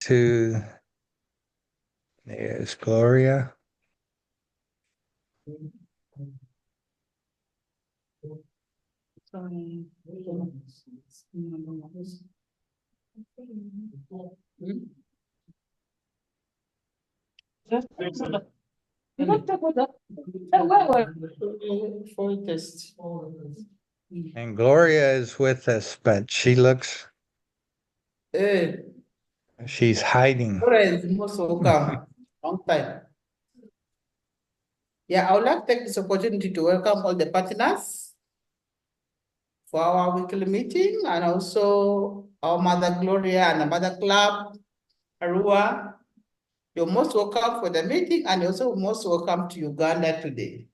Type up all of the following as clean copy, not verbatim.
to, there's Gloria. And Gloria is with us, but she looks, she's hiding. Most welcome. Long time. Yeah, I would like to take this opportunity to welcome all the partners for our weekly meeting, and also our Mother Gloria and the Mother Club, Arua. You're most welcome for the meeting, and also most welcome to Uganda today.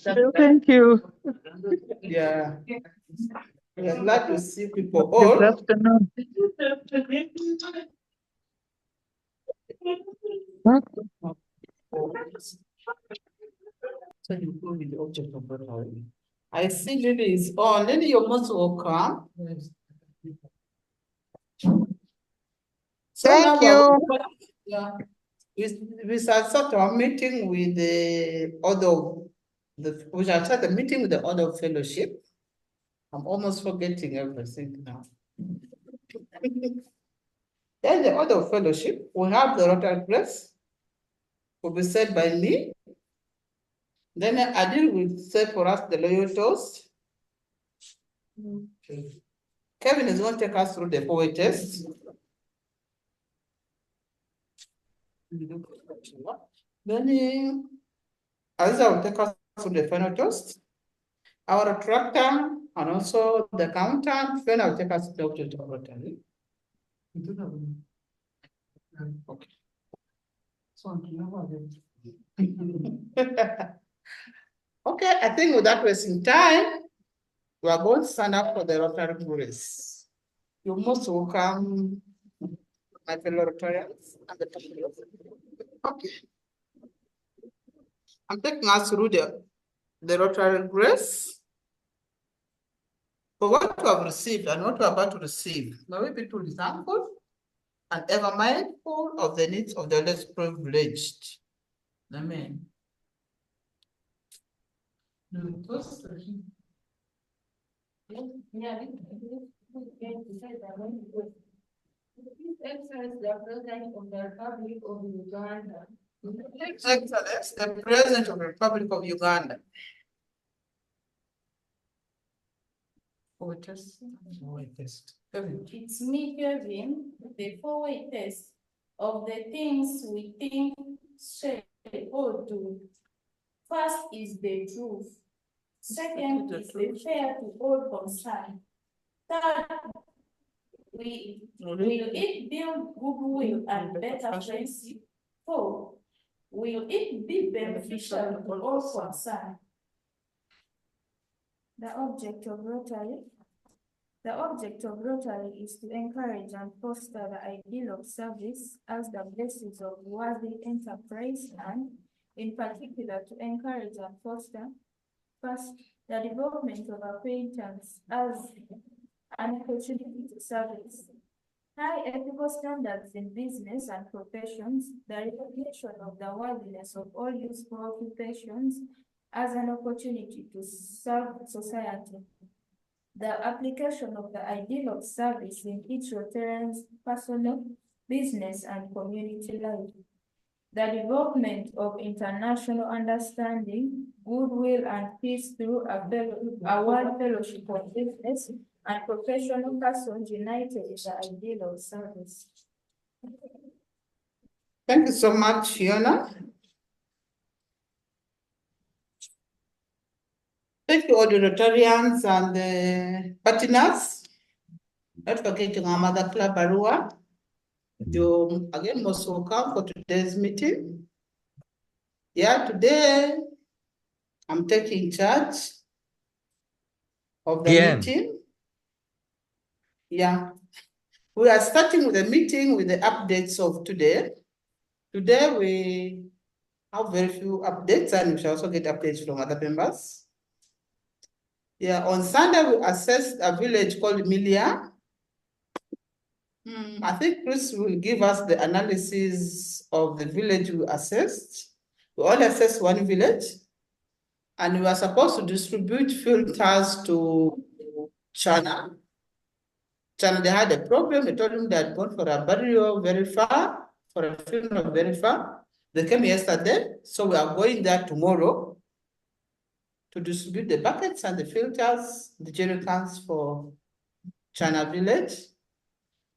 Thank you. Yeah. We are glad to see people all. Good afternoon. So you go with the object of Rotary. I see Lily is on. Lily, you're most welcome. Thank you. Yeah. We shall start our meeting with the order we shall start the meeting with the order of fellowship. I'm almost forgetting everything now. Then the order of fellowship, we have the Rotary Press, will be said by me. Then Adil will say for us the loyal toast. Kevin is going to take us through the poet test. Then Aziza will take us through the final toast. Our attractor and also the accountant, then I'll take us to the object of Rotary. Okay. Okay, I think without wasting time, we are going to stand up for the Rotary race. You're most welcome, my fellow Rotarians and the people. Okay. I'm taking us through the Rotary grace. For what you have received and what you are about to receive, may we be truly thankful and ever mindful of the needs of the less privileged. Amen. Excellence, the President of the Republic of Uganda. Excellence, the President of the Republic of Uganda. It's me, Kevin, the four-way test of the things we think, say, or do. First is the truth. Second is the fair to all concerned. Third, will it build goodwill and better friendship? Four, will it be beneficial to all concerned? The object of Rotary. The object of Rotary is to encourage and foster the ideal of service as the basis of worthy enterprise and, in particular, to encourage and foster, first, the development of acquaintance as an opportunity to service, high ethical standards in business and professions, the recognition of the worthiness of all useful occupations as an opportunity to serve society, the application of the ideal of service in each Rotarian's personal, business, and community life, the development of international understanding, goodwill, and peace through a world fellowship of business and professional persons united in the ideal of service. Thank you so much, Fiona. Thank you all the Rotarians and the partners. Not forgetting our Mother Club Arua. You're again most welcome for today's meeting. Yeah, today I'm taking charge of the meeting. Yeah, we are starting with the meeting with the updates of today. Today we have very few updates, and we shall also get updates from other members. Yeah, on Sunday we assessed a village called Millia. I think Chris will give us the analysis of the village we assessed. We all assessed one village, and we were supposed to distribute filters to China. China, they had a problem. They told them they had gone for a burial very far, for a funeral very far. They came yesterday, so we are going there tomorrow to distribute the buckets and the filters, the jerry cans for China village.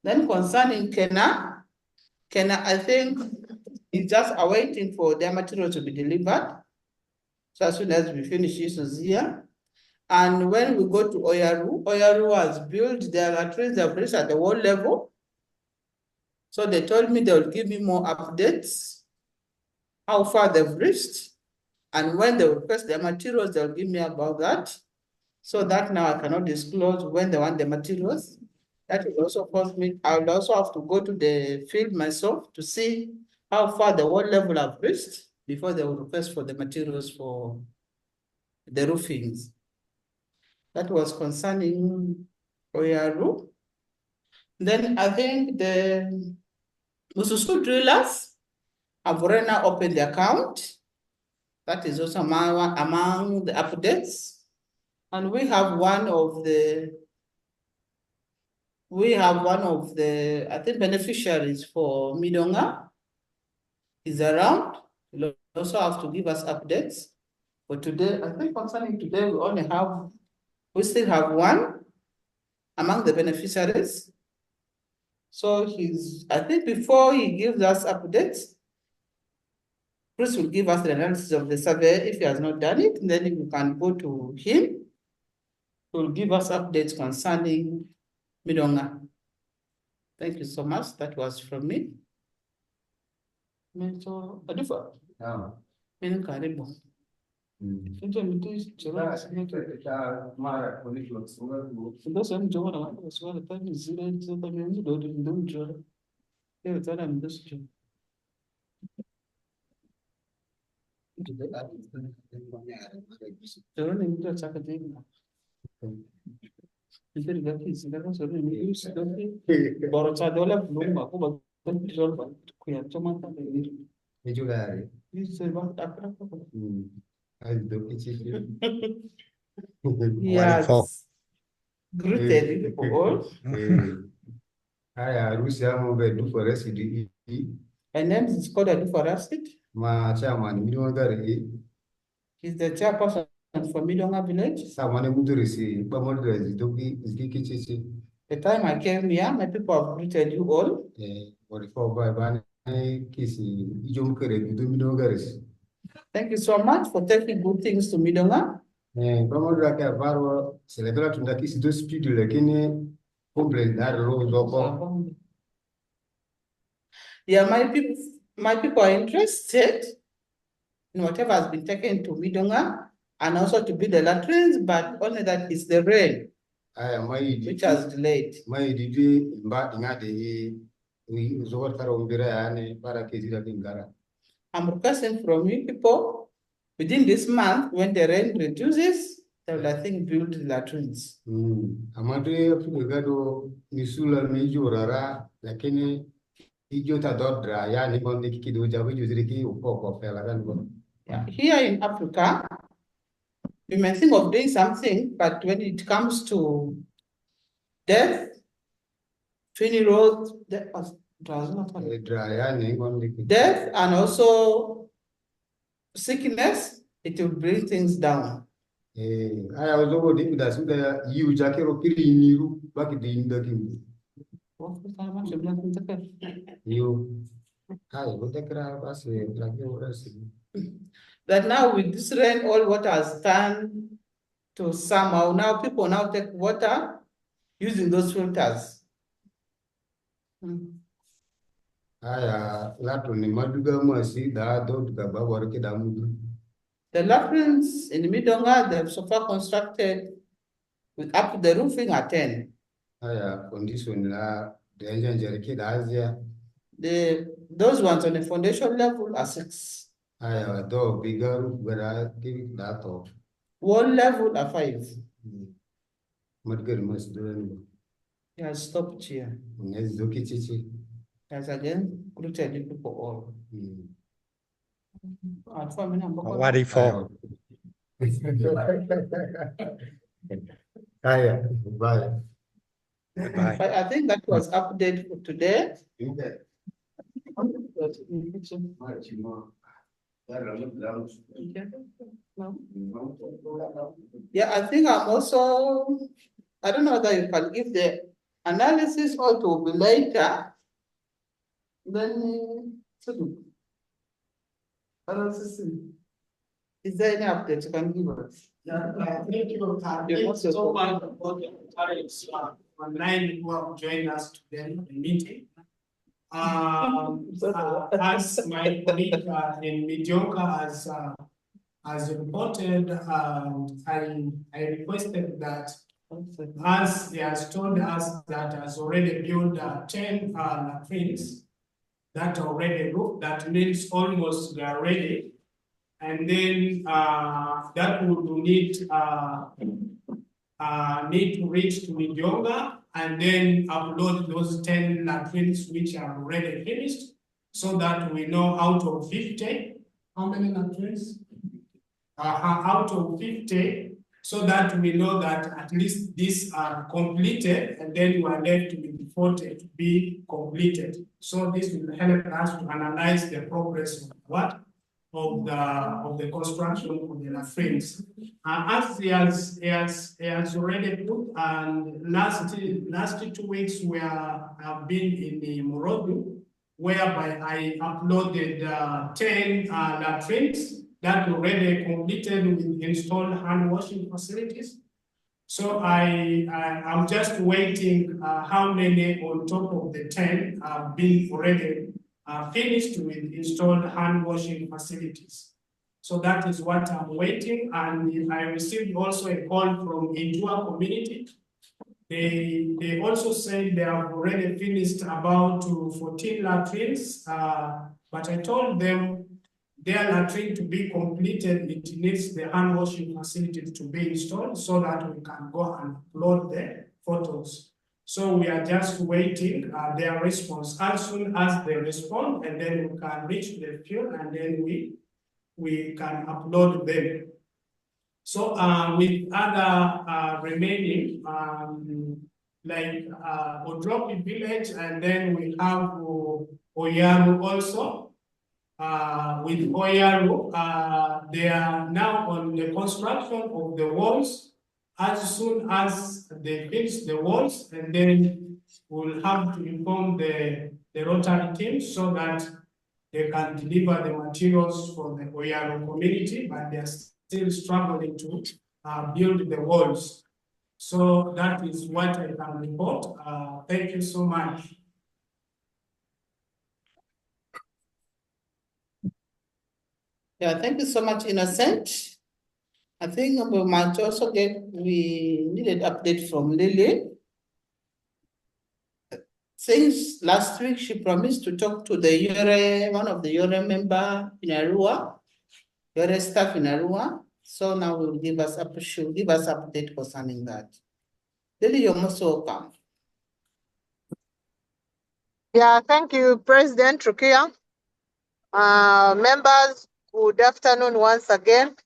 Then concerning Kenya, I think is just awaiting for their material to be delivered. So as soon as we finish this here. And when we go to Oyaru has built their latrines, they've reached at the wall level. So they told me they'll give me more updates, how far they've reached. And when they request their materials, they'll give me about that. So that now I cannot disclose when they want the materials. That will also cause me, I will also have to go to the field myself to see how far the wall level have reached before they will request for the materials for the roofings. That was concerning Oyaru. Then I think the Mususu drillers have already now opened the account. That is also among the updates. And we have one of the, I think, beneficiaries for Midonga is around. You'll also have to give us updates. But today, I think concerning today, we still have one among the beneficiaries. So I think before he gives us updates, Chris will give us the analysis of the survey if he has not done it, and then we can go to him. He will give us updates concerning Midonga. Thank you so much. That was from me. Adifa. Karibu. Wonderful. Yes. Greeted you all. Hi, RC Yumbe Rotary. My name is called Adifa Rasid. Ma chairman Millia. He's the chairperson for Midonga village. Someone who receive Bamodres, Dogi is Giki. The time I came here, my people have greeted you all. Thank you so much for taking good things to Midonga. Yeah, my people are interested in whatever has been taken to Midonga and also to build the latrines, but only that is the rain which has delayed. I'm requesting from you people within this month, when the rain reduces, they will, I think, build the latrines. Yeah. Here in Africa, you may think of doing something, but when it comes to death, funerals, death and also sickness, it will bring things down. I was over with us with you, Jackie, or Piri, back in the you. That now with this rain, all water has turned to somehow. Now people now take water using those filters. The latrines in Midonga, they've so far constructed with up to the roofing are 10. Those ones on the foundation level are 6. Wall level are 5. Yeah, stop here. Yes, okay, chichi. As again, gluten for all. For me, number one. What for? Hiya, bye. Goodbye. But I think that was update for today. Yeah, I think I'm also, I don't know whether you can give the analysis or to be later. Then, analysis. Is there any update you can give us? Yeah, thank you. Thank you so much for the parents online who have joined us today in the meeting. As my colleague in Mediocre has reported, I requested that as he has told us that has already built 10 latrines that are already roofed, that means almost they are ready. And then that would need to reach to Midionga and then upload those 10 latrines which are already finished, so that we know out of 50, how many latrines? Out of 50, so that we know that at least these are completed, and then we are left with 40 to be completed. So this will help us to analyze the progress of what? Of the construction of the latrines. As he has already put, and last 2 weeks we have been in the Morodu, whereby I uploaded 10 latrines that already completed with installed hand washing facilities. So I'm just waiting how many on top of the 10 have been already finished with installed hand washing facilities. So that is what I'm waiting. And I received also a call from Intua community. They also said they have already finished about 14 latrines, but I told them their latrine to be completed, it needs the hand washing facility to be installed so that we can go and upload the photos. So we are just waiting their response. As soon as they respond, and then we can reach the field, and then we can upload them. So with other remaining, like Odropi village, and then we have Oyaru also. With Oyaru, they are now on the construction of the walls. As soon as they finish the walls, and then we'll have to inform the Rotary team so that they can deliver the materials for the Oyaru community, but they are still struggling to build the walls. So that is what I can report. Thank you so much. Yeah, thank you so much, Innocent. I think we might also we needed update from Lily. Since last week, she promised to talk to the one of the Yore member in Arua, Yore staff in Arua. So now she'll give us update concerning that. Lily, you're most welcome. Yeah, thank you, President Rukia. Members, good afternoon once again.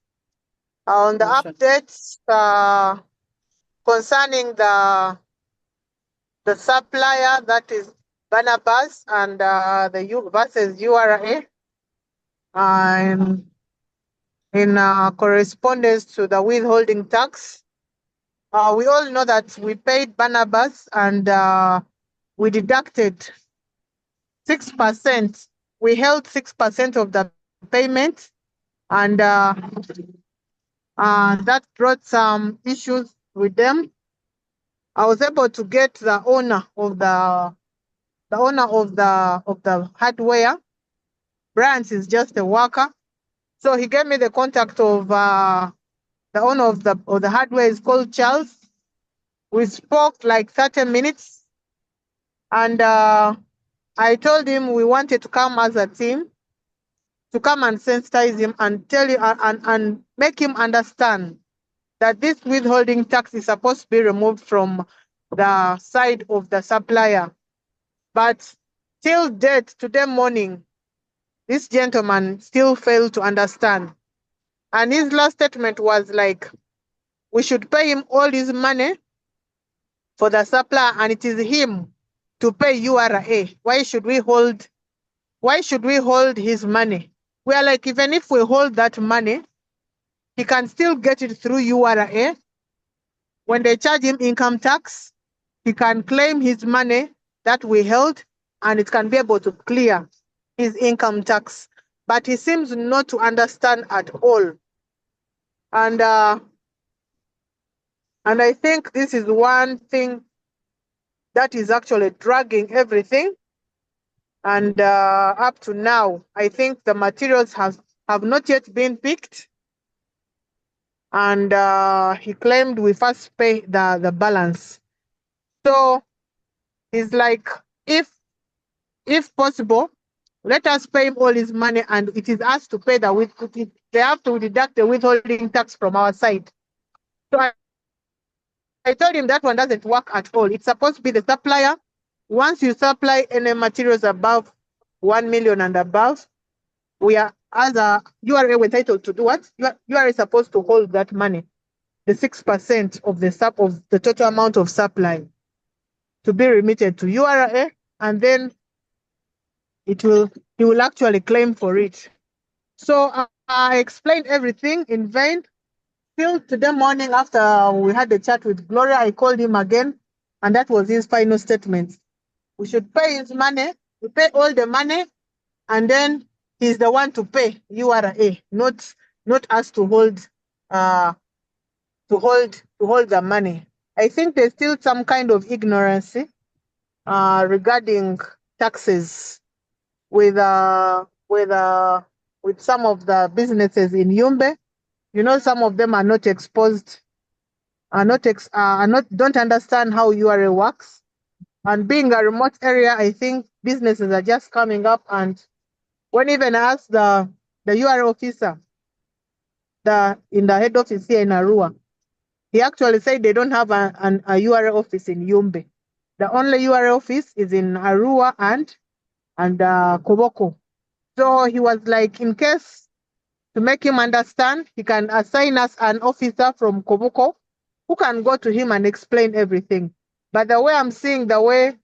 On the updates concerning the supplier, that is Barnabas, and the versus URA, in correspondence to the withholding tax. We all know that we paid Barnabas and we deducted 6%. We held 6% of the payment, and that brought some issues with them. I was able to get the owner of the hardware. Branch is just a worker, so he gave me the contact of the owner of the hardware. Is called Charles. We spoke like 30 minutes, and I told him we wanted to come as a team to come and sensitize him and tell you and make him understand that this withholding tax is supposed to be removed from the side of the supplier. But till date, today morning, this gentleman still failed to understand. And his last statement was like, we should pay him all his money for the supplier, and it is him to pay URA. Why should we hold his money? We are like, even if we hold that money, he can still get it through URA. When they charge him income tax, he can claim his money that we held, and it can be able to clear his income tax. But he seems not to understand at all. And I think this is one thing that is actually dragging everything. And up to now, I think the materials have not yet been picked. And he claimed we first pay the balance. So he's like, if possible, let us pay him all his money, and it is us to pay they have to deduct the withholding tax from our side. So I told him that one doesn't work at all. It's supposed to be the supplier. Once you supply any materials above 1 million and above, we are, as a URA, we're entitled to do what? You are supposed to hold that money, the 6% of the total amount of supply, to be remitted to URA, and then he will actually claim for it. So I explained everything in vain. Till today morning, after we had the chat with Gloria, I called him again, and that was his final statement. We should pay his money. We pay all the money, and then he's the one to pay URA, not us to hold the money. I think there's still some kind of ignorance regarding taxes with some of the businesses in Yumbe. You know, some of them are not exposed, don't understand how URA works. And being a remote area, I think businesses are just coming up. And when even asked the URA officer, in the head office here in Arua, he actually said they don't have a URA office in Yumbe. The only URA office is in Arua and Koboko. So he was like, in case, to make him understand, he can assign us an officer from Koboko who can go to him and explain everything. But the way I'm seeing, the way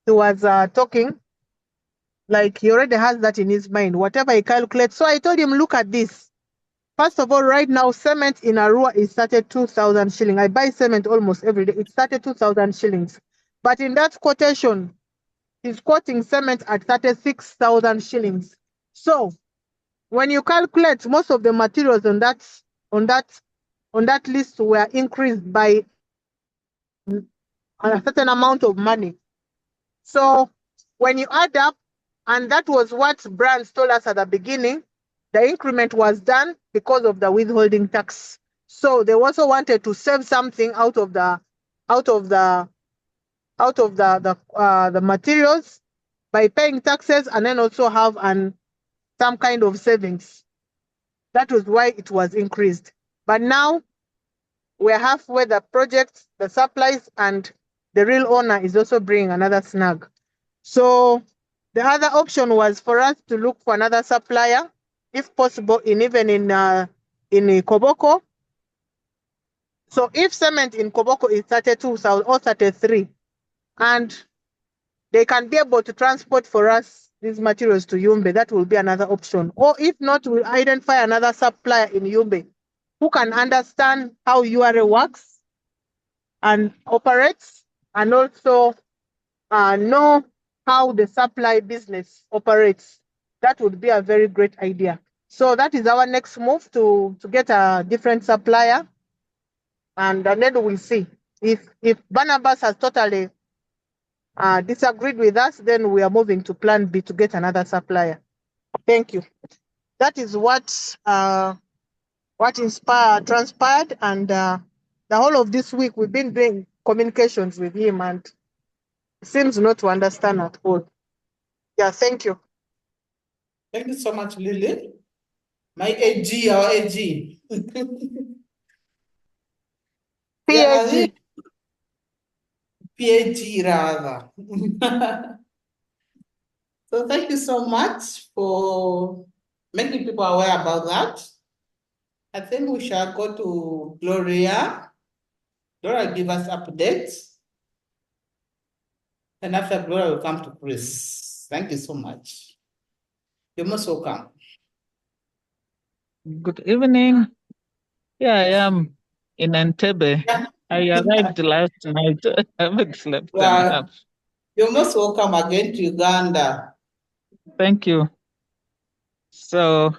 he was talking, like he already has that in his mind, whatever he calculates. So I told him, look at this. First of all, right now, cement in Arua is 32,000 shillings. I buy cement almost every day. It's 32,000 shillings. But in that quotation, he's quoting cement at 36,000 shillings. So when you calculate, most of the materials on that list were increased by a certain amount of money. So when you add up, and that was what Brands told us at the beginning, the increment was done because of the withholding tax. So they also wanted to save something out of the materials by paying taxes, and then also have some kind of savings. That was why it was increased. But now we're halfway the project, the supplies, and the real owner is also bringing another snag. So the other option was for us to look for another supplier, if possible, even in Koboko. So if cement in Koboko is 32,000 or 33, and they can be able to transport for us these materials to Yumbe, that will be another option. Or if not, we'll identify another supplier in Yumbe who can understand how URA works and operates, and also know how the supply business operates. That would be a very great idea. So that is our next move, to get a different supplier, and then we'll see. If Barnabas has totally disagreed with us, then we are moving to plan B to get another supplier. Thank you. That is what transpired, and the whole of this week we've been doing communications with him, and he seems not to understand at all. Yeah, thank you. Thank you so much, Lily. My AG, our AG. PAG. PAT rather. So thank you so much for making people aware about that. I think we shall go to Gloria. Gloria, give us updates. And after Gloria, we'll come to Chris. Thank you so much. You're most welcome. Good evening. Yeah, I am in Entebbe. Yeah. I arrived last night. I haven't slept Well, enough. you're most welcome again to Uganda. Thank you. So,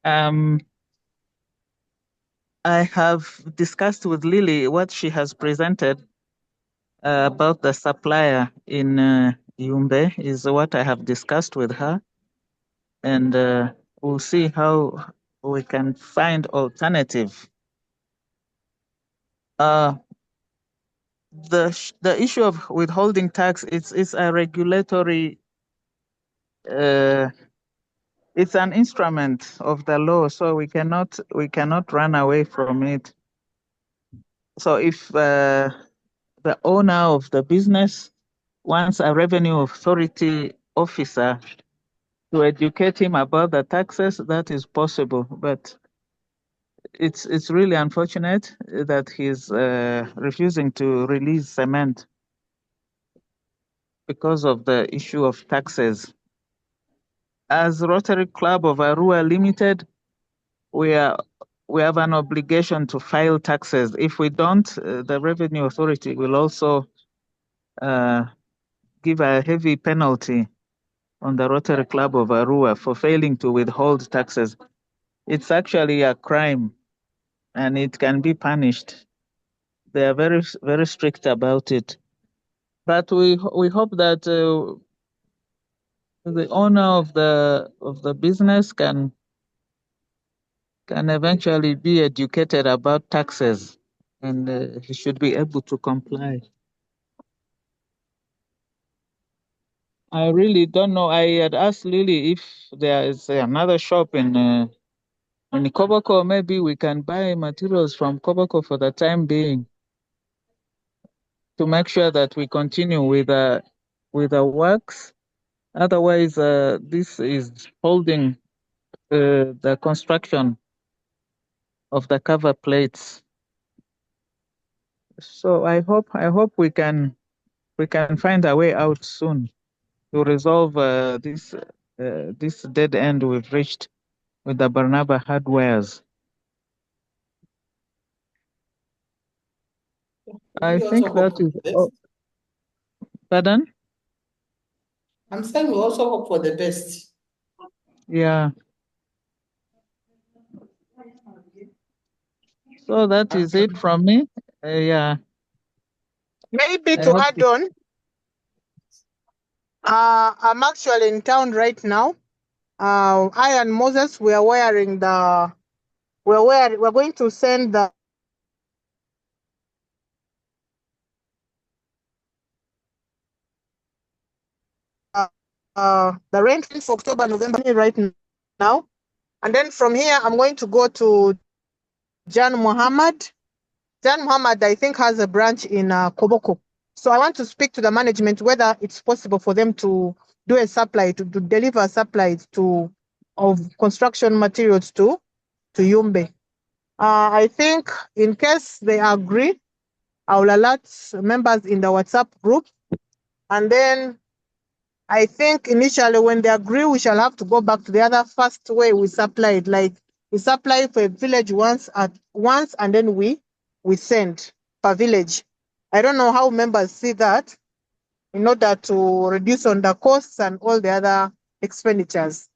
I have discussed with Lily what she has presented about the supplier in Yumbe is what I have discussed with her, and we'll see how we can find alternative. The issue of withholding tax it's a regulatory it's an instrument of the law, so we cannot run away from it. So if the owner of the business wants a revenue authority officer to educate him about the taxes, that is possible, but it's really unfortunate that he's refusing to release cement because of the issue of taxes. As Rotary Club of Arua Limited, we have an obligation to file taxes. If we don't, the Revenue Authority will also give a heavy penalty on the Rotary Club of Arua for failing to withhold taxes. It's actually a crime and it can be punished. They are very, very strict about it. But we hope that the owner of the business can eventually be educated about taxes, and he should be able to comply. I really don't know. I had asked Lily if there is another shop in Koboko. Maybe we can buy materials from Koboko for the time being to make sure that we continue with the works. Otherwise, this is holding the construction of the cover plates. So I hope we can find a way out soon to resolve this dead end we've reached with the Barnabas Hardwares. I think that is all. Pardon? I'm saying we also hope for the best. Yeah. So that is it from me. Yeah. Maybe to add on, I'm actually in town right now. I and Moses, we're going to send the rent for October, November right now. And then from here, I'm going to go to Jan Muhammad. Jan Muhammad, I think, has a branch in Koboko. So I want to speak to the management whether it's possible for them to do a supply, to deliver supplies of construction materials to Yumbe. I think in case they agree, I will alert members in the WhatsApp group. And then I think initially when they agree, we shall have to go back to the other first way we supplied. Like we supply for a village once, and then we send per village. I don't know how members see that in order to reduce on the costs and all the other expenditures,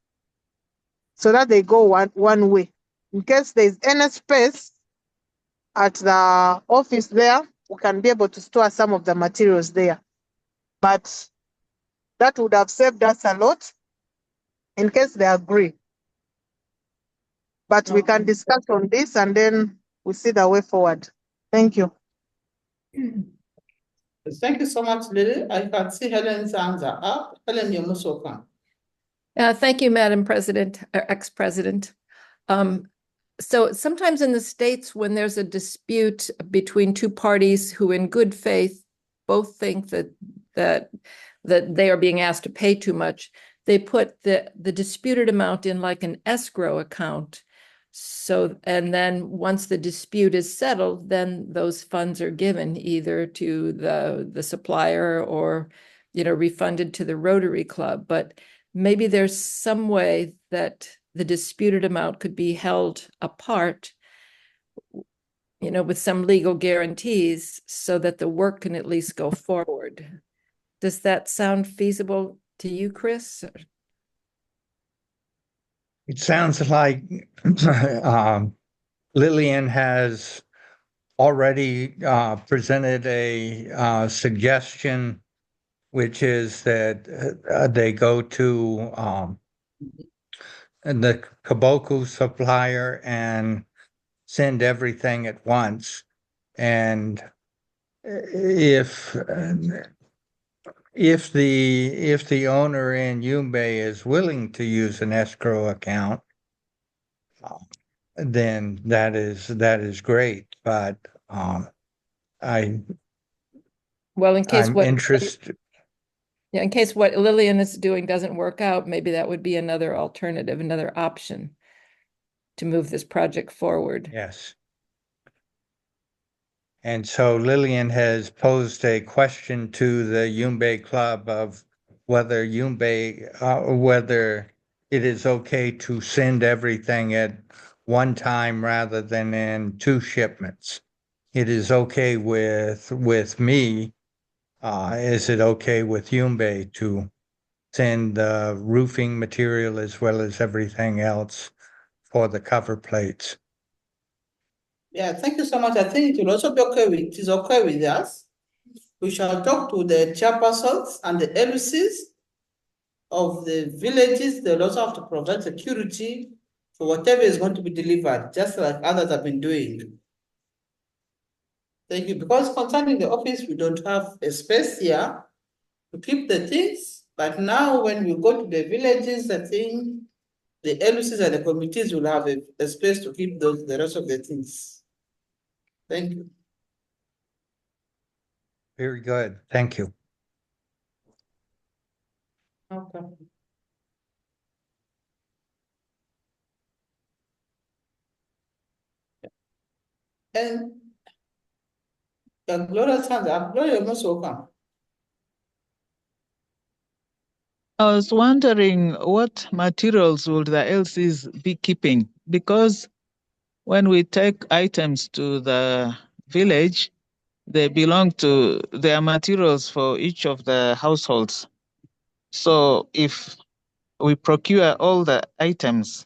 so that they go one way. In case there is any space at the office there, we can be able to store some of the materials there. But that would have saved us a lot in case they agree. But we can discuss on this and then we see the way forward. Thank you. Thank you so much, Lily. I can see Helen's hands are up. Helen, you're most welcome. Thank you, Madam President, or ex-president. So sometimes in the States, when there's a dispute between two parties who in good faith both think that they are being asked to pay too much, they put the disputed amount in like an escrow account. So, and then once the dispute is settled, then those funds are given either to the supplier or, refunded to the Rotary Club. But maybe there's some way that the disputed amount could be held apart, with some legal guarantees so that the work can at least go forward. Does that sound feasible to you, Chris? It sounds like Lillian has already presented a suggestion, which is that they go to the Koboko supplier and send everything at once. And if the owner in Yumbe is willing to use an escrow account, then that is great. But well, in case I'm interested. Yeah, in case what Lillian is doing doesn't work out, maybe that would be another alternative, another option to move this project forward. Yes. And so Lillian has posed a question to the Yumbe Club of whether it is okay to send everything at one time rather than in two shipments. It is okay with me. Is it okay with Yumbe to send the roofing material as well as everything else for the cover plates? Yeah, thank you so much. I think it will also be okay it is okay with us. We shall talk to the chairpersons and the LCs of the villages. They'll also have to provide security for whatever is going to be delivered, just like others have been doing. Thank you. Because concerning the office, we don't have a space here to keep the things. But now when we go to the villages, I think the LCs and the committees will have a space to keep the rest of the things. Thank you. Very good. Thank you. Okay. And Gloria's hands up. Gloria, you're most welcome. I was wondering what materials would the LCs be keeping? Because when we take items to the village, they are materials for each of the households. So if we procure all the items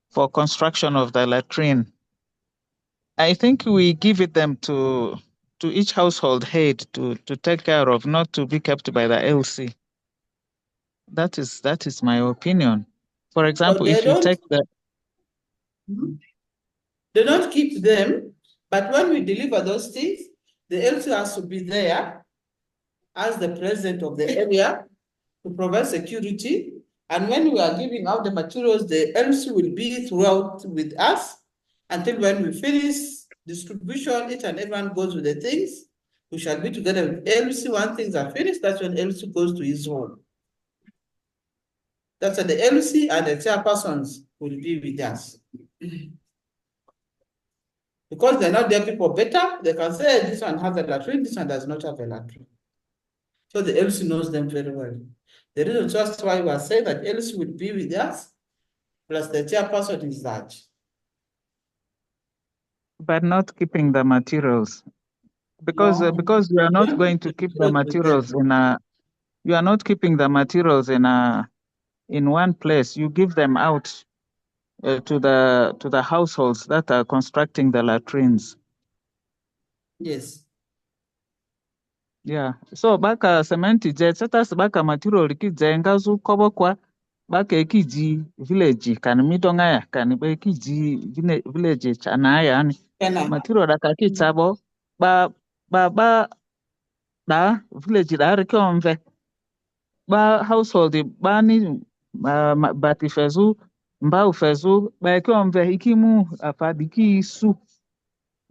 for construction of the latrine, I think we give it them to each household head to take care of, not to be kept by the LC. That is my opinion. For example, if you take the... They don't keep them, but when we deliver those things, the LC has to be there as the president of the area to provide security. And when we are giving out the materials, the LC will be throughout with us until when we finish distribution, each and everyone goes with the things. We shall be together with LC. When things are finished, that's when LC goes to his home. That's when the LC and the chairpersons will be with us. Because they're not their people better, they can say this one has a latrine, this one does not have a latrine. So the LC knows them very well. The reason just why we are saying that LC will be with us, plus the chairperson is that. But not keeping the materials. Because No. because you are not going to keep the materials you are not keeping the materials in one place. You give them out to the households that are constructing the latrines. Yes. Yeah. So baka cementi jet setas baka material ki zenga zu Koboko baka ekiji village kan midonga ya kan be ekiji village chana ya ni material da ka kitabo ba da village da rekomve ba household ba ni bati fezu mba ufezu ba ekomve ikimu afadiki su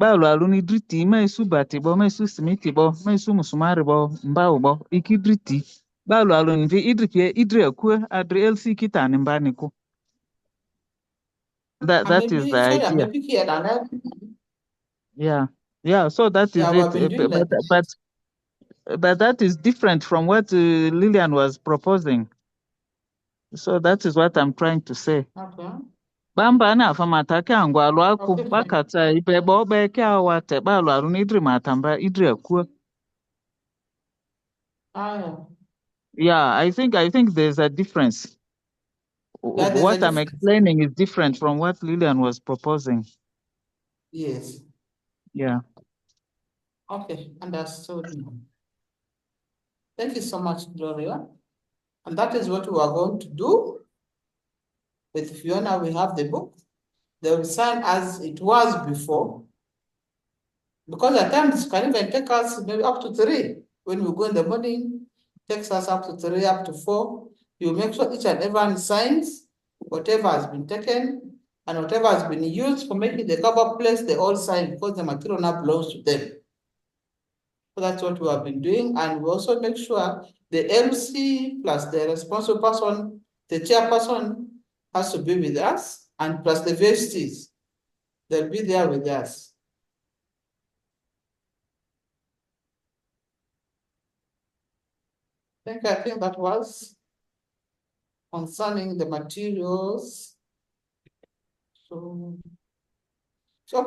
Balu aluni driti mesu bati bo mesu simiti bo mesu musumari bo mbao bo ikidriti. Balu aluni vi idri akue adri LC kita nimbani ku. That is the Sorry, idea. maybe here and there. Yeah. So that is Yeah, we have it. been doing like that. But that is different from what Lillian was proposing. So that is what I'm trying to say. Okay. Bamba na famata ke angwalu aku Okay, fine. bakata ibe bo be ke awate balu aluni idri matamba idri akue. Yeah. Yeah, I think there's a difference. Yeah, there's What a I'm difference. explaining is different from what Lillian was proposing. Yes. Yeah. Okay, understood now. Thank you so much, Gloria. And that is what we are going to do. With Fiona, we have the book. They will sign as it was before. Because at times it can even take us maybe up to 3. When we go in the morning, takes us up to 3, up to 4. You make sure each and everyone signs whatever has been taken and whatever has been used for making the cover place, they all sign because the material now belongs to them. So that's what we have been doing. And we also make sure the MC plus the responsible person, the chairperson has to be with us, and plus the vesties, they'll be there with us. I think that was concerning the materials. So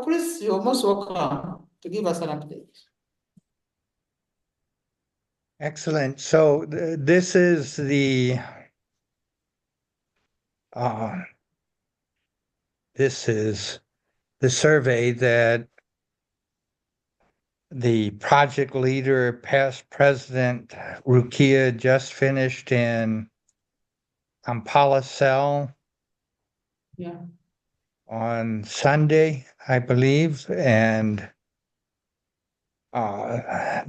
Chris, you're most welcome to give us an update. Excellent. So this is the survey that the project leader, past President Rukia, just finished in Kampala cell. Yeah. On Sunday, I believe, and the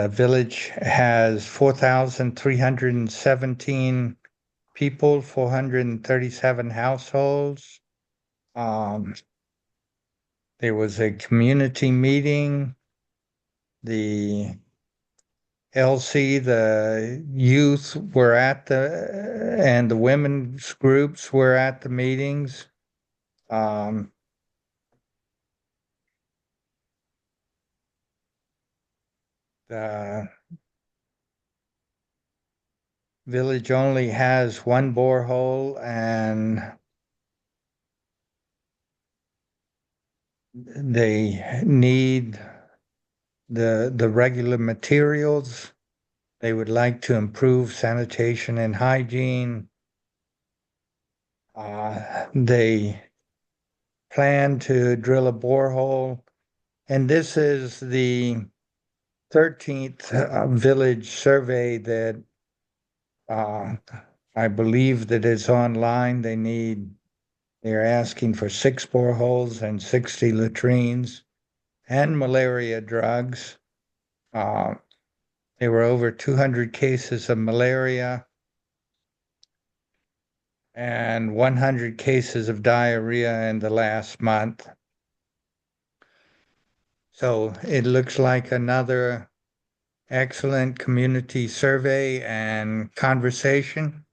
village has 4,317 people, 437 households. There was a community meeting. The LC, the youth were at and the women's groups were at the meetings. The village only has one borehole and they need the regular materials. They would like to improve sanitation and hygiene. They plan to drill a borehole, and this is the 13th village survey that I believe that is online. They're asking for 6 boreholes and 60 latrines and malaria drugs. There were over 200 cases of malaria and 100 cases of diarrhea in the last month. So it looks like another excellent community survey and conversation.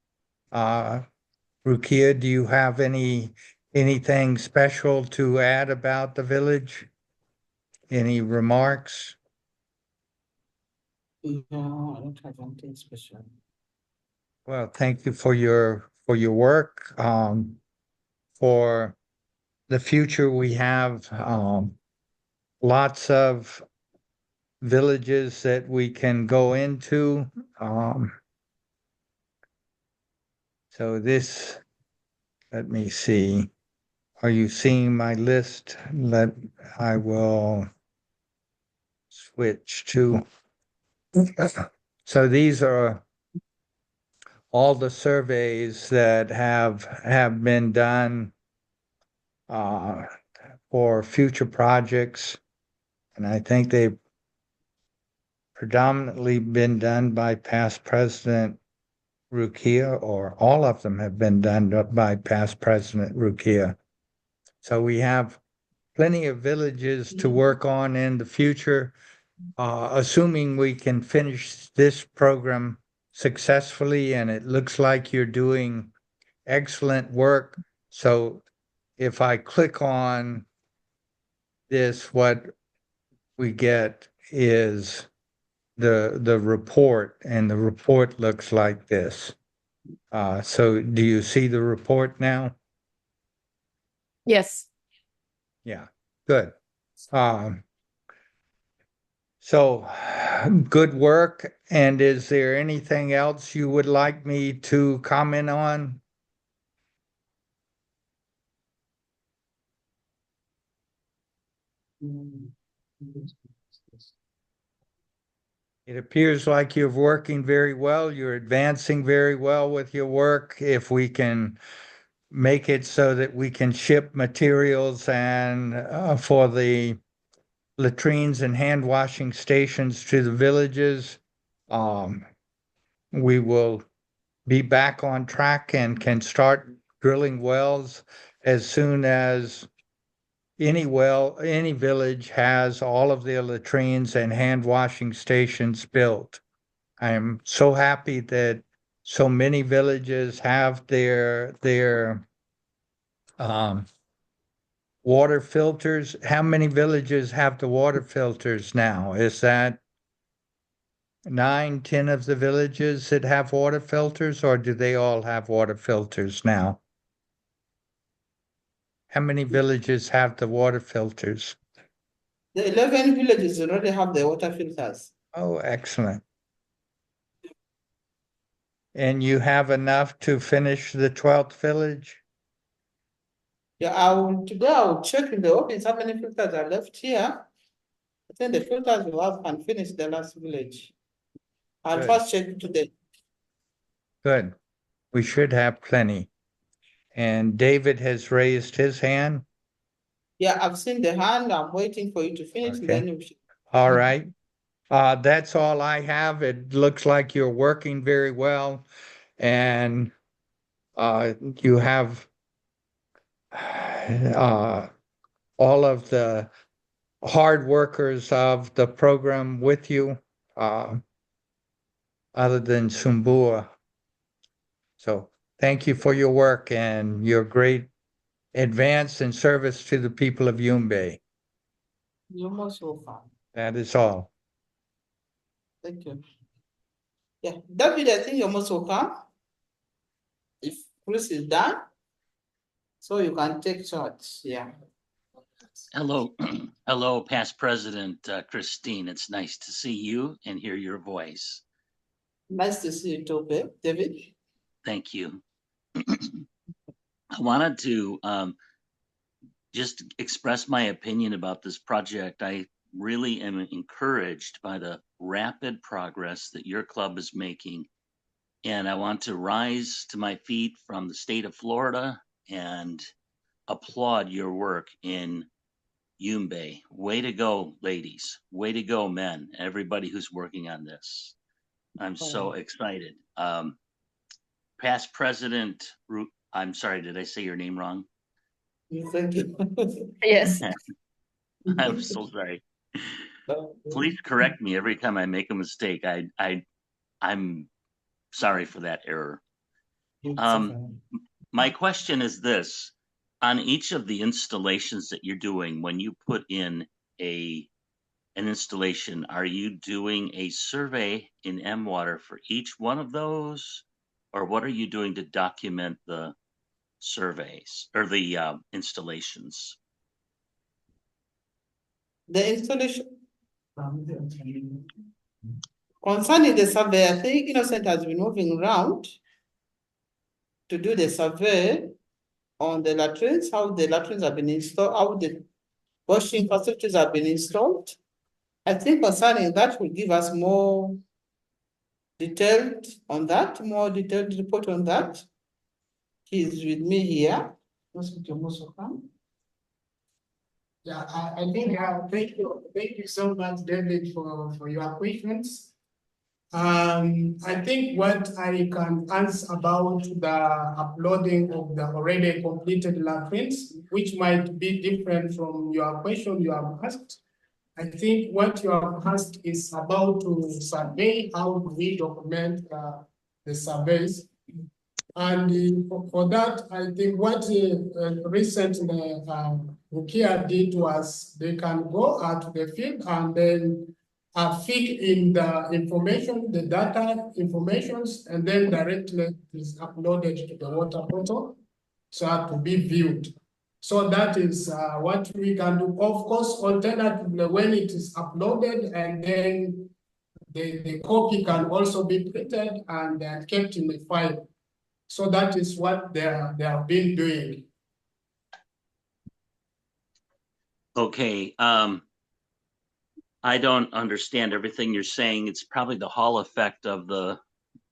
Rukia, do you have anything special to add about the village? Any remarks? Yeah, I don't have anything special. Well, thank you for your work. For the future, we have lots of villages that we can go into. So this, let me see. Are you seeing my list? I will switch to. So these are all the surveys that have been done for future projects. And I think they've predominantly been done by past President Rukia, or all of them have been done by past President Rukia. So we have plenty of villages to work on in the future. Assuming we can finish this program successfully, and it looks like you're doing excellent work. So if I click on this, what we get is the report, and the report looks like this. So do you see the report now? Yes. Yeah, good. So good work. And is there anything else you would like me to comment on? It appears like you're working very well. You're advancing very well with your work. If we can make it so that we can ship materials and for the latrines and hand washing stations to the villages, we will be back on track and can start drilling wells as soon as any village has all of their latrines and hand washing stations built. I am so happy that so many villages have their water filters. How many villages have the water filters now? Is that 9, 10 of the villages that have water filters, or do they all have water filters now? How many villages have the water filters? The 11 villages already have the water filters. Oh, excellent. And you have enough to finish the 12th village? Yeah, today I will check in the office how many filters are left here. I think the filters will have and finish the last village. I'll Good. first check today. Good. We should have plenty. And David has raised his hand. Yeah, I've seen the hand. I'm waiting for you to finish. Okay. Then you should. All right. That's all I have. It looks like you're working very well, and you have all of the hard workers of the program with you, other than Sumbua. So thank you for your work and your great advance and service to the people of Yumbe. You're most welcome. That is all. Thank you. Yeah, David, I think you're most welcome. If Chris is done, so you can take charge. Yeah. Hello, hello, past President Christine. It's nice to see you and hear your voice. Nice to see you too, babe. David. Thank you. I wanted to just express my opinion about this project. I really am encouraged by the rapid progress that your club is making. And I want to rise to my feet from the state of Florida and applaud your work in Yumbe. Way to go, ladies. Way to go, men. Everybody who's working on this. I'm so excited. Past President, I'm sorry, did I say your name wrong? Thank you. Yes. I'm so sorry. Please correct me every time I make a mistake. I'm sorry for that error. My question is this: on each of the installations that you're doing, when you put in an installation, are you doing a survey in M-Water for each one of those, or what are you doing to document the surveys or the installations? The installation. Concerning the survey, I think Innocent has been moving around to do the survey on the latrines, how the latrines have been installed, how the washing facilities have been installed. I think concerning that will give us more detailed on that, more detailed report on that. He's with me here. Yeah, I think thank you so much, David, for your questions. I think what I can answer about the uploading of the already completed latrines, which might be different from your question you have asked. I think what you have asked is about to survey, how do we document the surveys? And for that, I think what recently Rukia did was they can go out to the field and then feed in the information, the data informations, and then directly is uploaded to the water portal so as to be viewed. So that is what we can do. Of course, alternatively, when it is uploaded and then the copy can also be printed and kept in the file. So that is what they have been doing. Okay, I don't understand everything you're saying. It's probably the Hall effect of the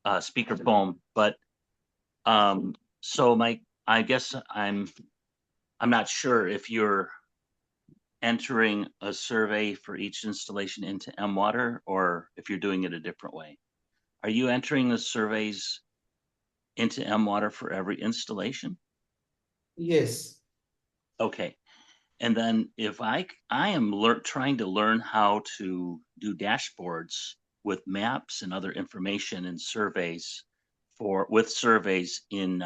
speakerphone, but so I guess I'm not sure if you're entering a survey for each installation into MWater or if you're doing it a different way. Are you entering the surveys into MWater for every installation? Yes. Okay. And then if I am trying to learn how to do dashboards with maps and other information and surveys with surveys in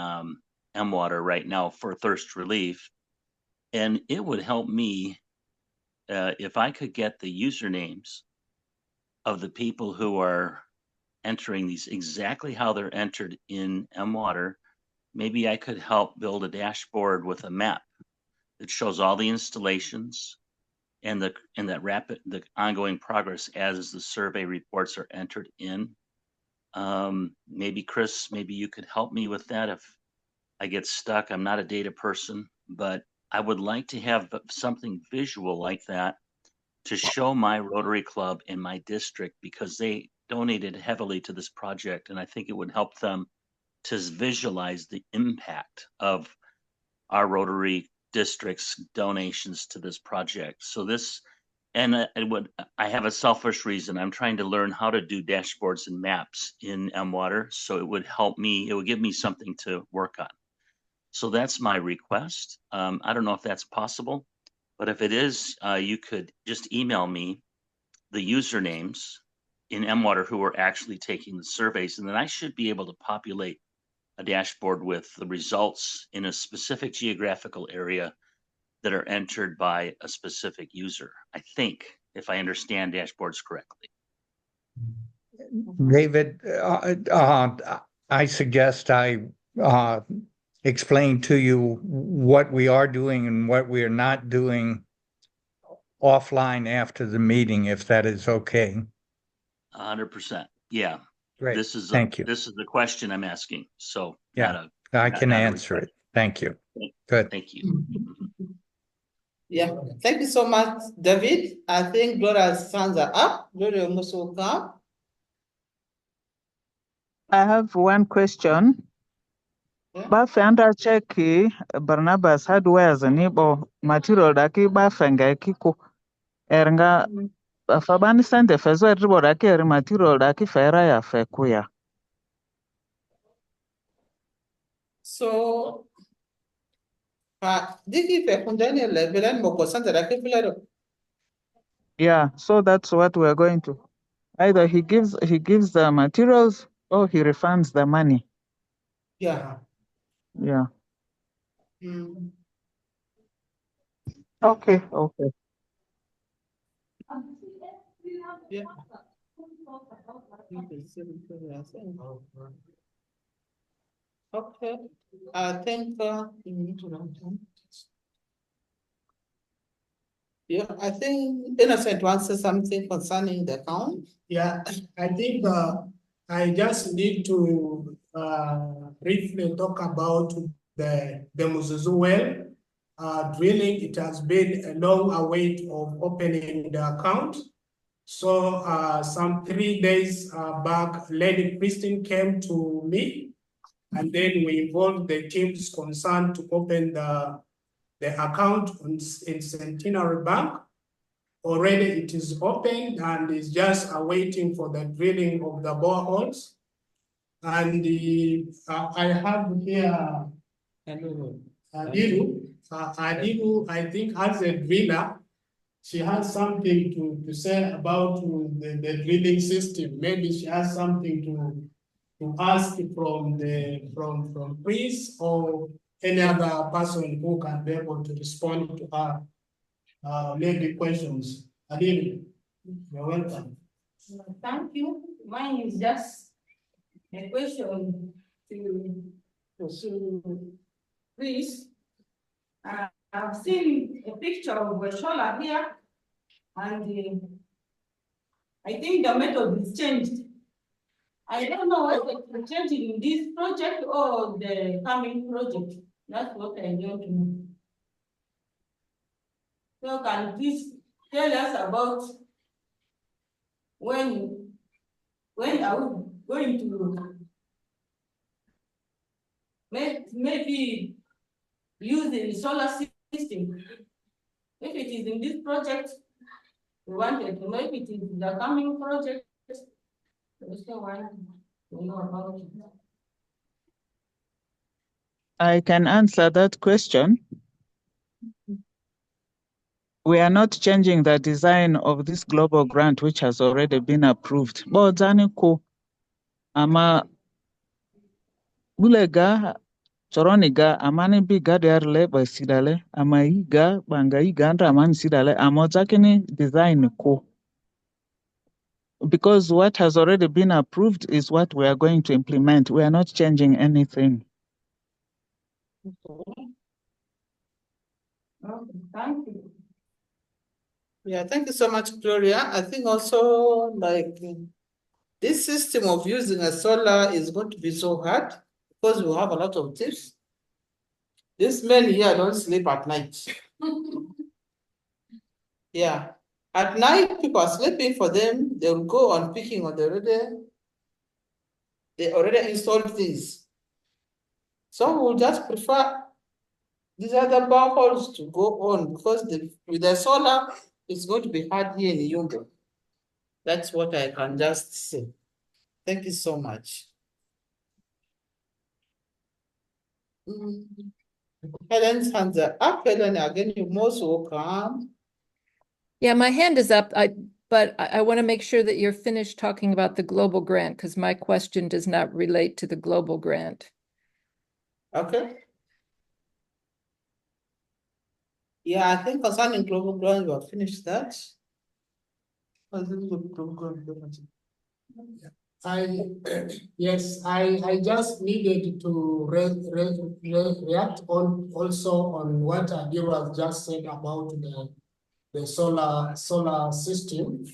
MWater right now for thirst relief. And it would help me if I could get the usernames of the people who are entering these exactly how they're entered in MWater. Maybe I could help build a dashboard with a map that shows all the installations and the ongoing progress as the survey reports are entered in. Maybe Chris, maybe you could help me with that if I get stuck. I'm not a data person, but I would like to have something visual like that to show my Rotary Club in my district because they donated heavily to this project, and I think it would help them to visualize the impact of our Rotary district's donations to this project. So this, and I have a selfish reason. I'm trying to learn how to do dashboards and maps in MWater, so it would help me, it would give me something to work on. So that's my request. I don't know if that's possible, but if it is, you could just email me the usernames in MWater who are actually taking the surveys, and then I should be able to populate a dashboard with the results in a specific geographical area that are entered by a specific user. I think, if I understand dashboards correctly. David, I suggest I explain to you what we are doing and what we are not doing offline after the meeting, if that is okay. 100%. Yeah. Great. This is Thank you. This is the question I'm asking. So yeah, I can answer it. Thank you. Good. Thank you. Yeah, thank you so much, David. I think Gloria's hands are up. Gloria most welcome. I have one question. Bafenda cheki Barnabas Hardware nibo material daki bafenga kiko ernga fabani sente fezo ribo daki material daki fera ya fekuya. So, diki fe kundani levelan moko sante daki filero. Yeah, so that's what we're going to. Either he gives the materials or he refunds the money. Yeah. Yeah. Mm. Okay. Yeah. Okay. I think yeah, I think Innocent wants to say something concerning the account. Yeah, I think I just need to briefly talk about the Muzuzu well drilling. It has been a long await of opening the account. So some 3 days back, Lady Christine came to me, and then we involved the teams concerned to open the account in Centenary Bank. already it is open and is just awaiting for the drilling of the boreholes. And I have here Adiru. Adiru, I think, as a driller, she has something to say about the drilling system. Maybe she has something to ask from Chris or any other person who can be able to respond to her maybe questions. Adiru, you're welcome. Thank you. Mine is just a question to Chris. I've seen a picture of a solar here, and I think the method is changed. I don't know whether it's changing in this project or the coming project. That's what I want to know. So can you please tell us about when are we going to maybe use the solar system? If it is in this project, we wanted to know if it is the coming project. We still want to know about it. I can answer that question. We are not changing the design of this global grant, which has already been approved. Bodzaniko ama bulega choroniga amani biga derle basidale ama iga banga igandra amani sidale amozakini design ko. Because what has already been approved is what we are going to implement. We are not changing anything. Okay, thank you. Yeah, thank you so much, Gloria. I think also like this system of using a solar is going to be so hard because we have a lot of tips. These men here don't sleep at night. Yeah, at night people are sleeping for them. They'll go on picking on they already installed things. Some will just prefer these other boreholes to go on because with the solar, it's going to be hard here in Yumbe. That's what I can just say. Thank you so much. Helen's hands are up. Helen, again, you're most welcome. Yeah, my hand is up. But I want to make sure that you're finished talking about the global grant because my question does not relate to the global grant. Okay. Yeah, I think concerning global grant, you have finished that. Yes, I just needed to react on also on what Adiru has just said about the solar system.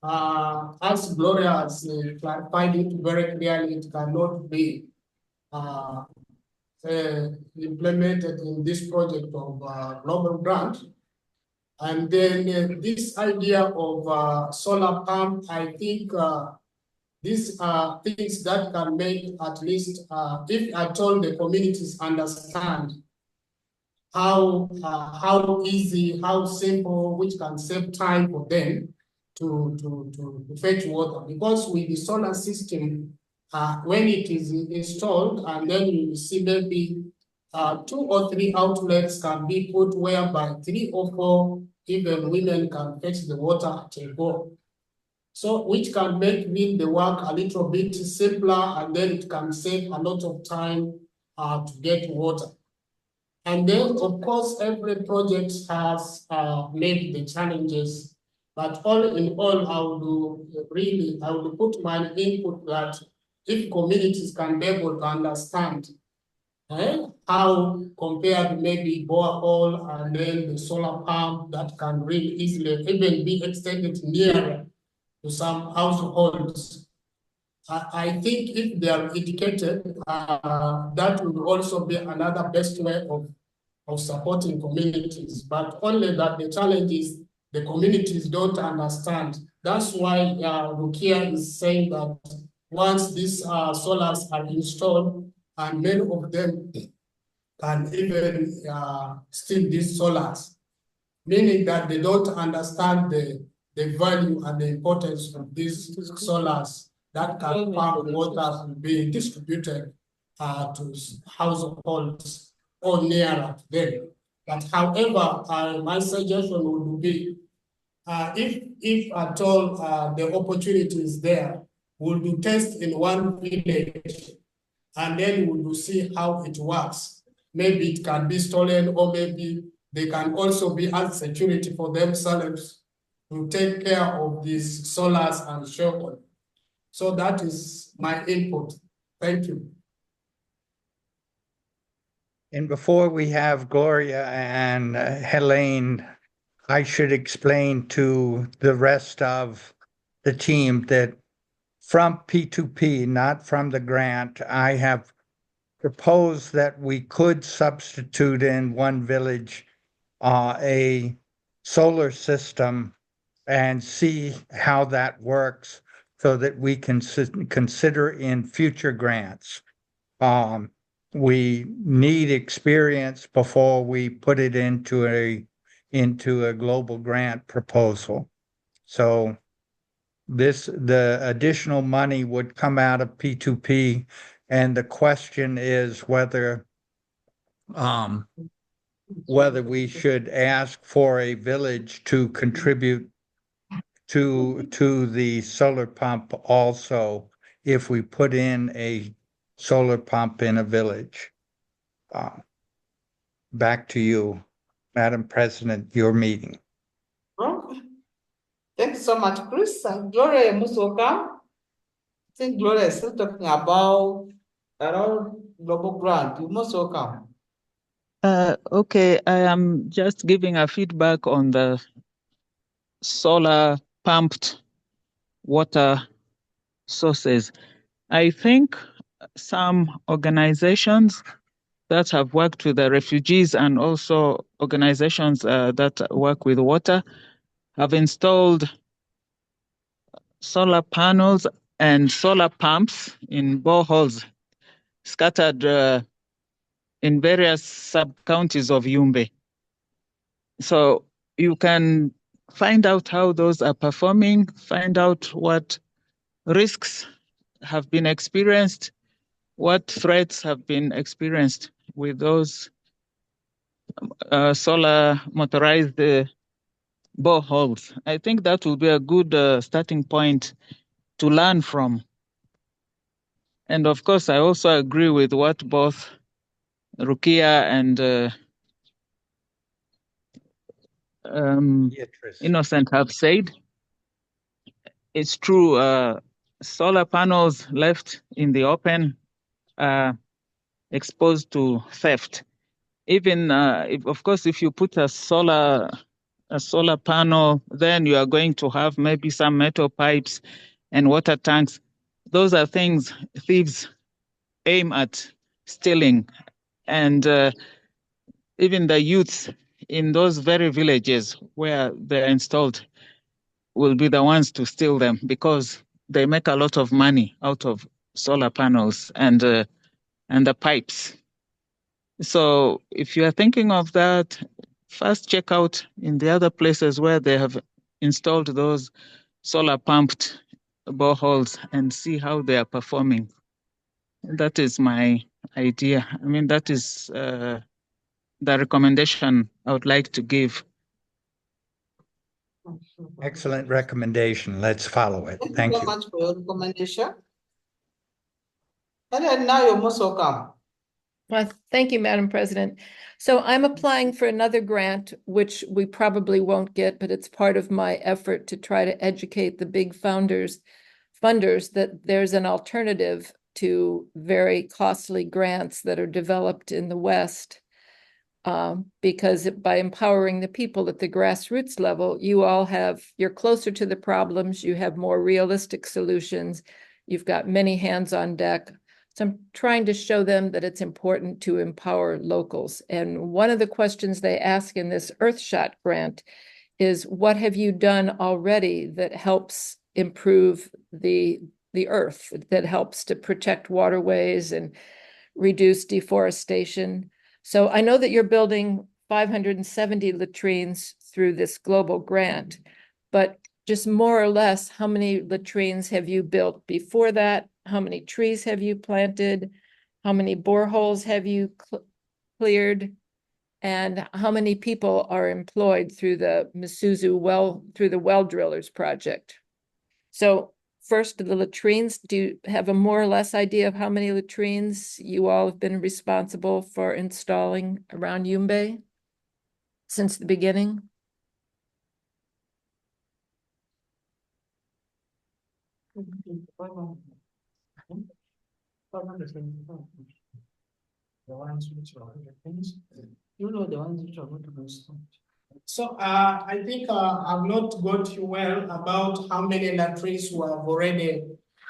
As Gloria has clarified it very clearly, it cannot be implemented in this project of global grant. And then this idea of solar pump, I think these are things that can make at least, if at all the communities understand how easy, how simple, which can save time for them to fetch water. Because with the solar system, when it is installed, and then you see maybe 2 or 3 outlets can be put whereby 3 or 4 even women can fetch the water at a go. So which can make the work a little bit simpler, and then it can save a lot of time to get water. And then, of course, every project has made the challenges, but all in all, I would put my input that if communities can be able to understand how compared maybe borehole and then the solar pump that can really easily even be extended nearer to some households. I think if they are educated, that would also be another best way of supporting communities. But only that the challenge is the communities don't understand. That's why Rukia is saying that once these solars are installed, and many of them can even steal these solars, meaning that they don't understand the value and the importance of these solars that can pump water being distributed to households or nearer to them. But however, my suggestion would be, if at all the opportunity is there, we'll do test in one village and then we will see how it works. Maybe it can be stolen, or maybe they can also be as security for themselves to take care of these solars and so on. So that is my input. Thank you. And before we have Gloria and Helene, I should explain to the rest of the team that from P2P, not from the grant, I have proposed that we could substitute in one village a solar system and see how that works so that we can consider in future grants. We need experience before we put it into a global grant proposal. So the additional money would come out of P2P, and the question is whether we should ask for a village to contribute to the solar pump also if we put in a solar pump in a village. Back to you, Madam President, your meeting. Okay. Thank you so much, Chris. And Gloria, you're most welcome. I think Gloria is still talking about around global grant. You're most welcome. Okay, I am just giving a feedback on the solar pumped water sources. I think some organizations that have worked with the refugees and also organizations that work with water have installed solar panels and solar pumps in boreholes scattered in various sub-counties of Yumbe. So you can find out how those are performing, find out what risks have been experienced, what threats have been experienced with those solar motorized boreholes. I think that will be a good starting point to learn from. And of course, I also agree with what both Rukia and Innocent have said. It's true, solar panels left in the open are exposed to theft. Even if you put a solar panel, then you are going to have maybe some metal pipes and water tanks. Those are things thieves aim at stealing. And even the youths in those very villages where they're installed will be the ones to steal them because they make a lot of money out of solar panels and the pipes. So if you are thinking of that, first check out in the other places where they have installed those solar pumped boreholes and see how they are performing. That is my idea. I mean, that is the recommendation I would like to give. Excellent recommendation. Let's follow it. Thank you. Thank you so much for your recommendation. And then now you're most welcome. Well, thank you, Madam President. So I'm applying for another grant, which we probably won't get, but it's part of my effort to try to educate the big funders that there's an alternative to very costly grants that are developed in the West. Because by empowering the people at the grassroots level, you're closer to the problems, you have more realistic solutions, you've got many hands on deck. So I'm trying to show them that it's important to empower locals. And one of the questions they ask in this Earthshot grant is, what have you done already that helps improve the earth, that helps to protect waterways and reduce deforestation? So I know that you're building 570 latrines through this global grant, but just more or less, how many latrines have you built before that? How many trees have you planted? How many boreholes have you cleared? And how many people are employed through the Misuzu through the well drillers project? So first, the latrines, do you have a more or less idea of how many latrines you all have been responsible for installing around Yumbe since the beginning? The ones which are the things. You know the ones which are going to be installed. So I think I've not got you well about how many latrines we have already,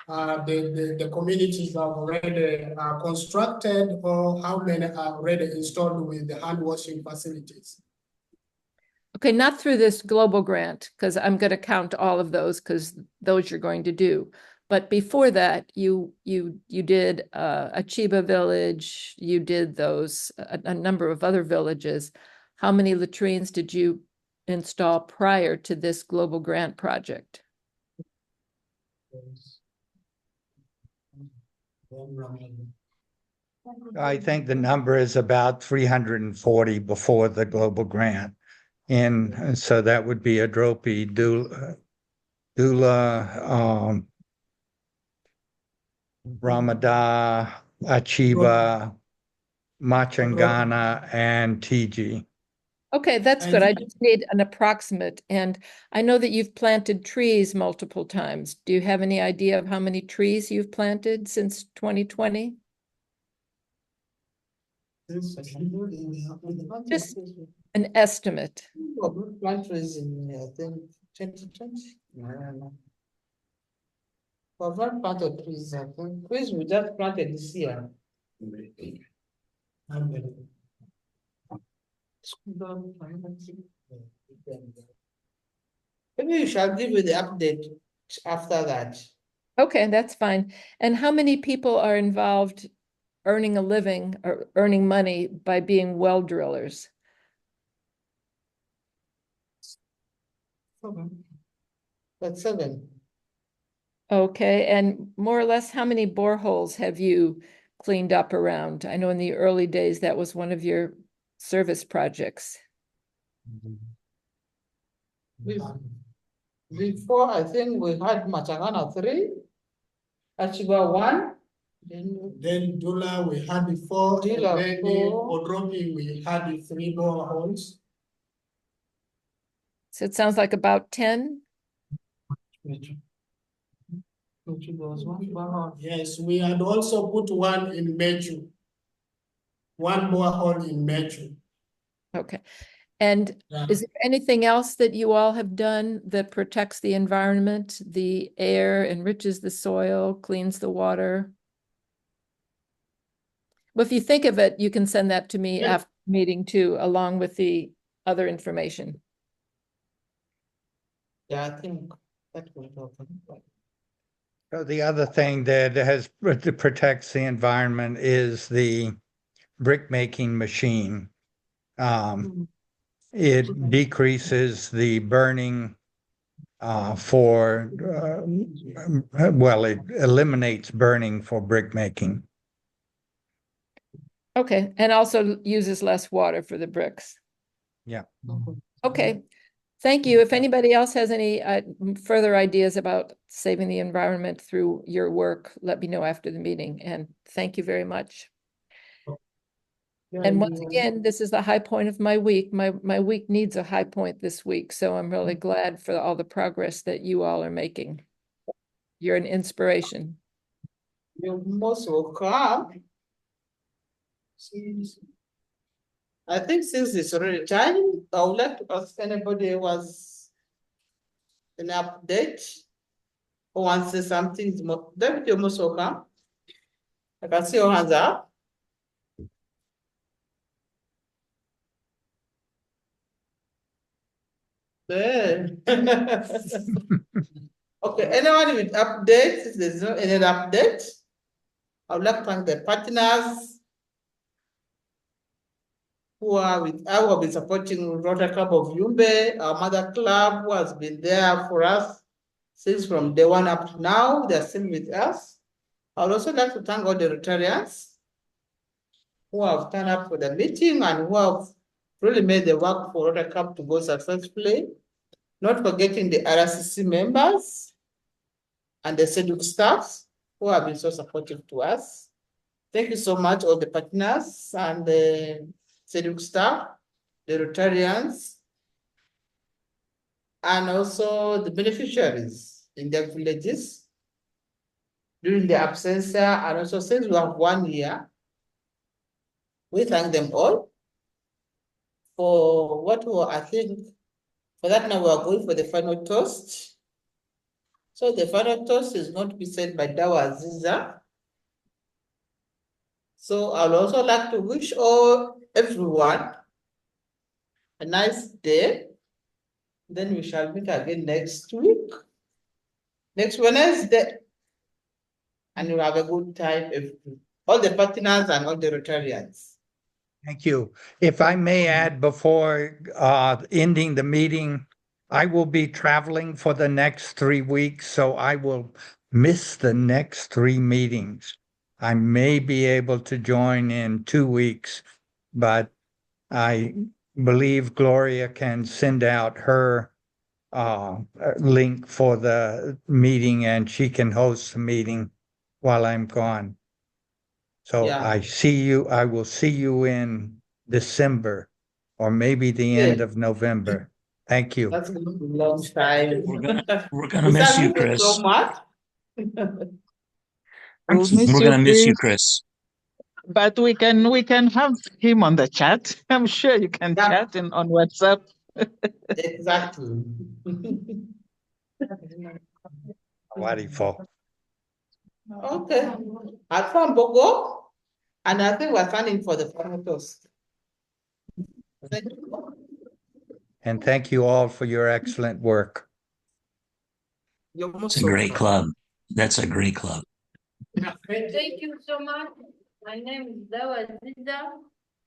the communities have already constructed, or how many are already installed with the hand washing facilities. Okay, not through this global grant, because I'm going to count all of those because those you're going to do. But before that, you did Achiba Village, you did those, a number of other villages. How many latrines did you install prior to this global grant project? I think the number is about 340 before the global grant. And so that would be Adropi, Dula, Ramada, Achiba, Machangana, and TG. Okay, that's good. I just need an approximate. And I know that you've planted trees multiple times. Do you have any idea of how many trees you've planted since 2020? Just an estimate. Plant trees in, I think, 2020. For one part of trees, I think, trees we just planted this year. Maybe you shall give you the update after that. Okay, that's fine. And how many people are involved earning a living or earning money by being well drillers? That's 7. Okay, and more or less, how many boreholes have you cleaned up around? I know in the early days that was one of your service projects. Before, I think we had Machangana 3, Achiba 1. Then Dula we had 4, Dula, and then 4. Odropi we had 3 boreholes. So it sounds like about 10. Yes, we had also put one in Mechu. One borehole in Mechu. Okay. And is there anything else that you all have done that protects the environment, the air, enriches the soil, cleans the water? Well, if you think of it, you can send that to me after the meeting too, along with the other information. Yeah, I think that will happen. So the other thing that protects the environment is the brick making machine. It decreases the burning well, it eliminates burning for brick making. Okay, and also uses less water for the bricks. Yeah. Okay, thank you. If anybody else has any further ideas about saving the environment through your work, let me know after the meeting. And thank you very much. And once again, this is the high point of my week. My week needs a high point this week. So I'm really glad for all the progress that you all are making. You're an inspiration. You're most welcome. I think since it's already time, I would like to ask anybody was an update or wants to say something. David, you're most welcome. I can see your hands up. There. Okay, anyone with updates? If there's no any update, I would like to thank the partners who have been supporting Rotary Club of Yumbe, our mother club, who has been there for us since from day one up to now. They're still with us. I would also like to thank all the Rotarians who have turned up for the meeting and who have really made the work for Rotary Club to go successfully. Not forgetting the RCC members and the SEDUC staff who have been so supportive to us. Thank you so much, all the partners and the SEDUC staff, the Rotarians, and also the beneficiaries in their villages during the absence. And also, since we have 1 year, we thank them all for what I think, for that now we are going for the final toast. So the final toast is going to be said by Dawa Aziza. So I would also like to wish everyone a nice day. Then we shall meet again next week, next Wednesday. And you have a good time, all the partners and all the Rotarians. Thank you. If I may add before ending the meeting, I will be traveling for the next 3 weeks, so I will miss the next 3 meetings. I may be able to join in 2 weeks, but I believe Gloria can send out her link for the meeting and she can host the meeting while I'm gone. So Yeah. I will see you in December or maybe the end of November. Thank you. That's a long time. We're gonna miss you, Chris. So much. We'll miss We're you, gonna miss you, Chris. Chris. But we can have him on the chat. I'm sure you can chat on WhatsApp. Exactly. Wonderful. Okay. I'll from Bogo, and I think we're planning for the final toast. Thank you. And thank you all for your excellent work. It's a great club. That's a great club. Thank you so much. My name is Dawa Aziza.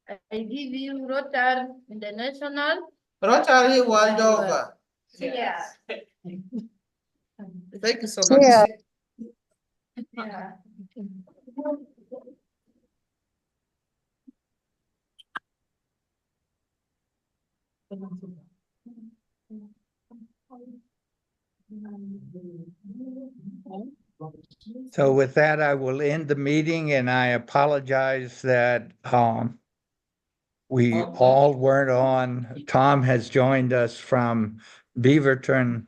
I give you Rotary International. Rotary world over. Yeah. Thank you so much. Yeah. So with that, I will end the meeting and I apologize that we all weren't on. Tom has joined us from Beaverton,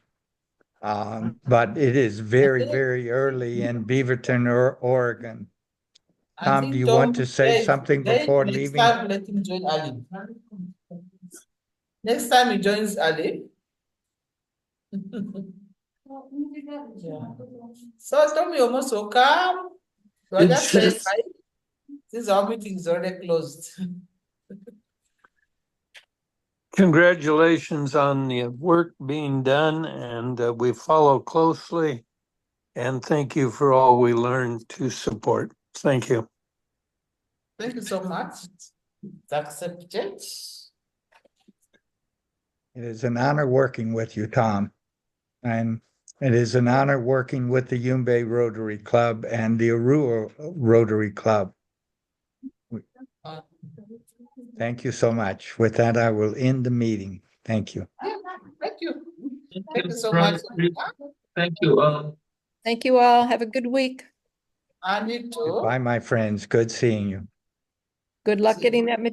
but it is very, very early in Beaverton, Oregon. Tom, do you want to say something before leaving? Next time, let him join Ali. Next time he joins Ali. So Tommy almost will come. So I just say hi. Since our meeting is already closed. Congratulations on the work being done, and we follow closely. And thank you for all we learned to support. Thank you. Thank you so much. It's accepted. It is an honor working with you, Tom. And it is an honor working with the Yumbe Rotary Club and the Arua Rotary Club. Thank you so much. With that, I will end the meeting. Thank you. Thank you. Thank you so much. Thank you all. Thank you all. Have a good week. I need to. Bye, my friends. Good seeing you. Good luck getting that material.